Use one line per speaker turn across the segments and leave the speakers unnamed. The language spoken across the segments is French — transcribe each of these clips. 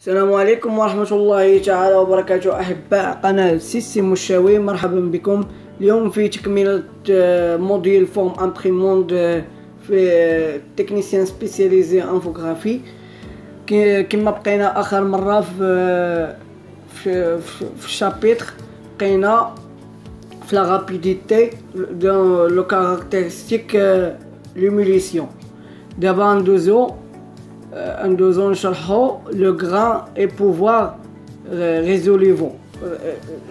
السلام عليكم ورحمة الله تعالى وبركاته. أحباء قناة سيسي مشاوي، مرحبا بكم. اليوم في تكملة موديل فورم امبريموند في تكنيسيان سبيسياليزي انفوغرافي. كما بقينا آخر مرة في الشابيتر، بقينا في لا رابيديتي دو لو كاركتيرستيك لوميليسيون. دابا ندوزو نشرحو لو غران اي بوفوار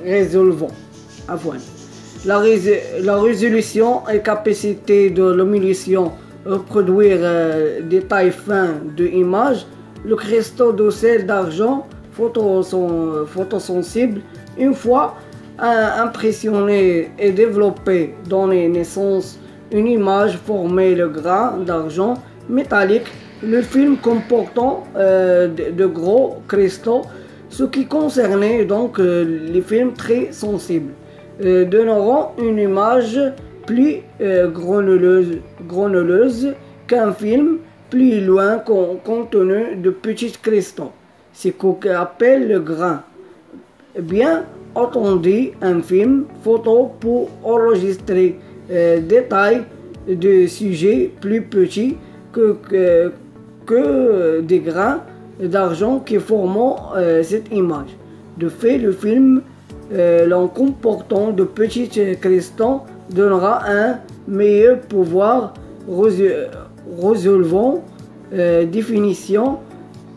résolvant. La résolution et capacité de l'émulsion reproduire des tailles fines de images. Le cristaux de sel d'argent photosensible, une fois impressionné et développé, donner naissance une image formée le grain d'argent métallique. Le film comportant de gros cristaux, ce qui concernait donc les films très sensibles, donneront une image plus granuleuse qu'un film plus loin contenu de petits cristaux. C'est ce qu'on appelle le grain. Bien entendu, un film photo pour enregistrer des tailles de sujets plus petits que des grains d'argent qui forment cette image. De fait, le film en comportant de petits cristaux donnera un meilleur pouvoir résolvant définition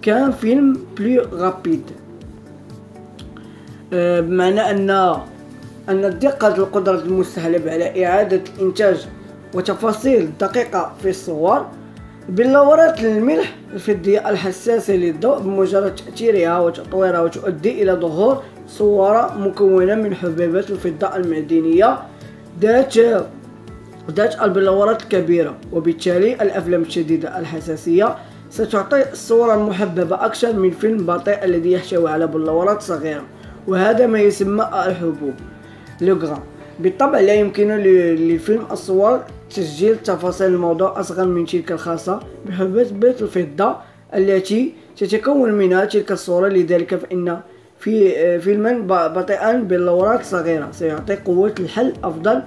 qu'un film plus rapide. بمعنى أن دقة القدرة المستهلب على إعادة إنتاج وتفاصيل دقيقة في الصور بلورات الملح الفضية الحساسة للضوء بمجرد تأثيرها وتطويرها وتؤدي إلى ظهور صورة مكونة من حبيبات الفضة المعدنية ذات البلورات الكبيرة، وبالتالي الأفلام الشديدة الحساسية ستعطي الصورة المحببة أكثر من فيلم بطيء الذي يحتوي على بلورات صغيرة، وهذا ما يسمى الحبوب لو غران. بالطبع لا يمكن للفيلم الصور تسجيل تفاصيل الموضوع أصغر من تلك الخاصة بحبيبات الفضة التي تتكون منها تلك الصورة. لذلك فإن في فيلما بطيئا بلورات صغيرة سيعطي قوة الحل أفضل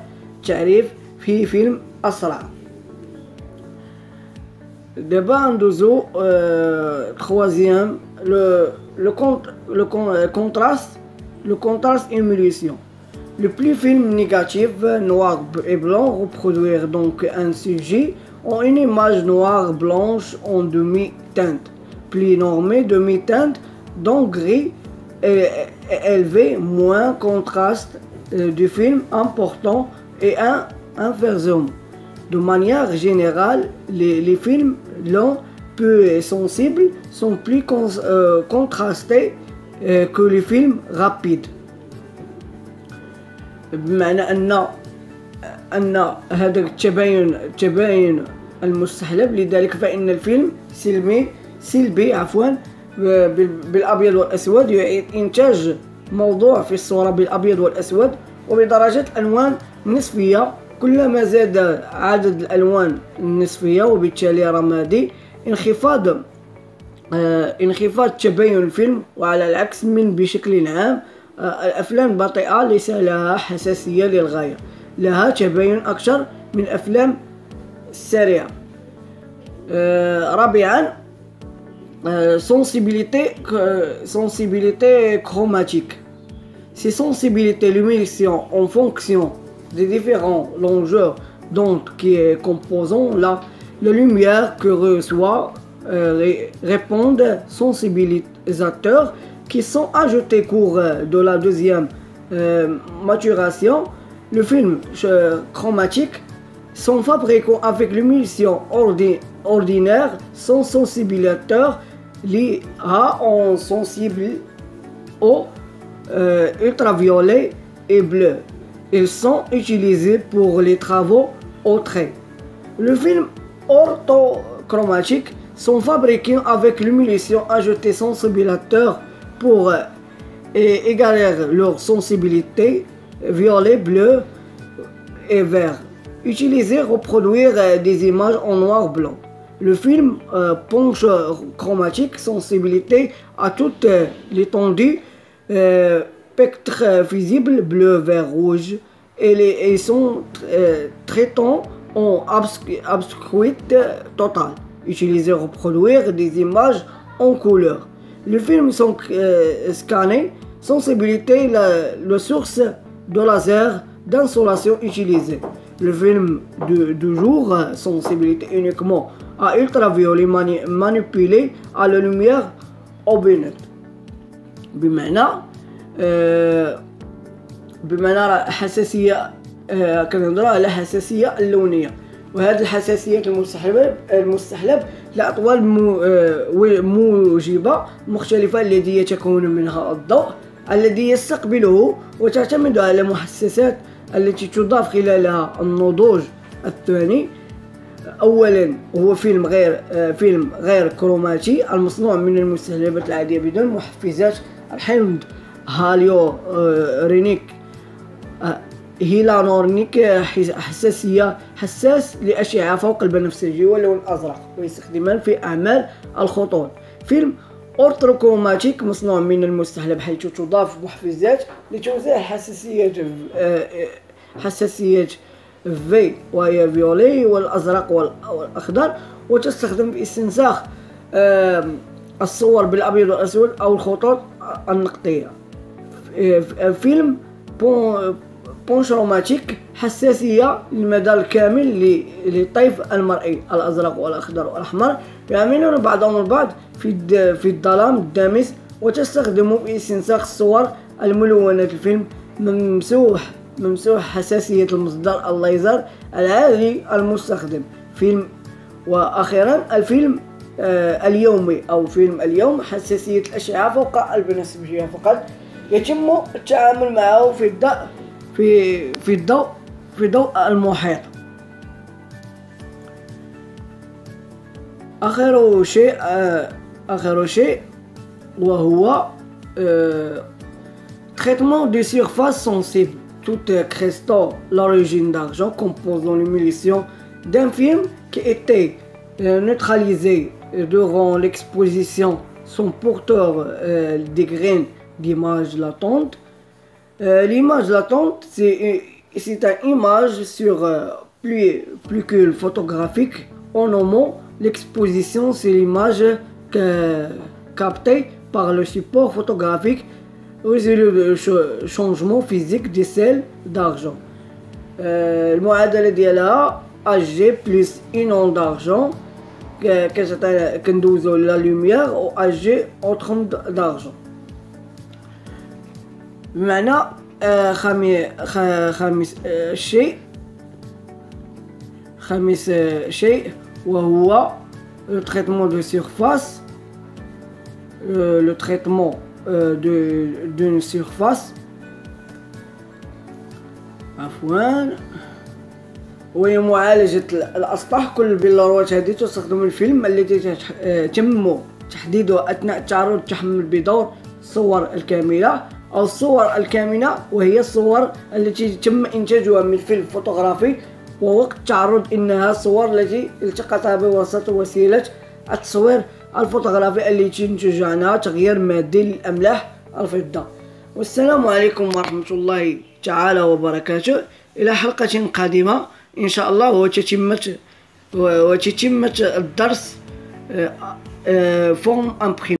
تعريف في فيلم أسرع. دابا ندوزو troisième le contraste émulsion. Le plus film négatif, noir et blanc, reproduire donc un sujet en une image noire blanche en demi-teinte, plus normée demi-teinte, donc gris élevé, moins contraste du film important et inversement. De manière générale, les films lents peu sensibles sont plus contrastés que les films rapides. بمعنى أن هذا التباين المستحلب، لذلك فإن الفيلم سلبي بالأبيض والأسود يعيد إنتاج موضوع في الصورة بالأبيض والأسود وبدرجة ألوان نصفية. كلما زاد عدد الألوان النصفية وبالتالي رمادي انخفاض تباين الفيلم. وعلى العكس من بشكل عام الأفلام البطيئة ليس لها حساسية للغاية، لها تباين أكثر من الأفلام السريعة. رابعا sensibilité chromatique. Ces sensibilités l'émulsion en fonction des différents longueurs d'onde qui composent la lumière que reçoit répondent sensibilisateurs qui sont ajoutés au cours de la deuxième maturation. Le film chromatique sont fabriqués avec l'émulsion ordinaire sans sensibilisateur lié en sensible au ultraviolet et bleu. Ils sont utilisés pour les travaux au trait. Le film orthochromatique sont fabriqués avec l'émulsion ajoutée sensibilisateur pour égaler leur sensibilité violet, bleu et vert. Utiliser reproduire des images en noir blanc. Le film penche chromatique, sensibilité à toute l'étendue, spectre visible, bleu, vert, rouge, et son traitant en obscurité totale, utilisé à reproduire des images en couleur. Le film sont scannés, sensibilité, la source de laser d'insolation utilisée. Le film de jour, sensibilité uniquement à ultraviolet manipulé à la lumière أوبنت بمعنى حساسية كنهضروا على حساسية اللونية، وهذه الحساسية المستحلب لأطوال موجبة مختلفة التي يتكون منها الضوء الذي يستقبله، وتعتمد على محسسات التي تضاف خلالها النضوج الثاني. أولا هو فيلم غير كروماتي المصنوع من المستحلبات العادية بدون محفزات الحمض هيلانورنيك حساس لأشعة فوق البنفسجي واللون الأزرق، ويستخدمان في أعمال الخطوط. فيلم أورثوكروماتيك مصنوع من المستحلب حيث تضاف محفزات لتوزيع حساسية في وهي فيولي والأزرق والأخضر، وتستخدم في استنساخ الصور بالأبيض والأسود أو الخطوط النقطية. فيلم بونشروماتيك حساسية للمدى الكامل للطيف المرئي الأزرق والأخضر والأحمر، يعملون بعضهم البعض في الظلام الدامس، وتستخدم في استنساخ الصور الملونة. الفيلم ممسوح حساسية المصدر الليزر العالي المستخدم. وأخيرا الفيلم اليومي أو فيلم اليوم حساسية الأشعة فوق البنفسجية فقط، يتم التعامل معه في ضوء المحيط. آخر شيء وهو traitement de surface sensible. Tout cristaux l'origine d'argent composant l'émulsion d'un film qui était neutralisé durant l'exposition sont porteurs des graines d'image latente. L'image latente, c'est une image sur pellicule photographique. En nommant l'exposition, c'est l'image captée par le support photographique résultat de changement physique des sels d'argent. المعادلة ديالها HG plus une onde d'argent كندوزو la lumière au HG autre onde d'argent. بمعنى خامس شيء وهو le traitement de surface. Le traitement d'une surface وهي معالجة الأسطح. كل البلورات هذه تستخدم الفيلم التي تم تحديدها أثناء التعرض تحمل بدور الصور الكاملة أو الصور الكامنة، وهي الصور التي تم إنتاجها من فيلم فوتوغرافي، ووقت التعرض إنها الصور التي التقطها بواسطة وسيلة التصوير الفوتوغرافي التي تنتج عنها تغيير مادي للأملاح الفضة. والسلام عليكم ورحمة الله تعالى وبركاته، إلى حلقة قادمة إن شاء الله، وتتمة الدرس فورم امبريمي.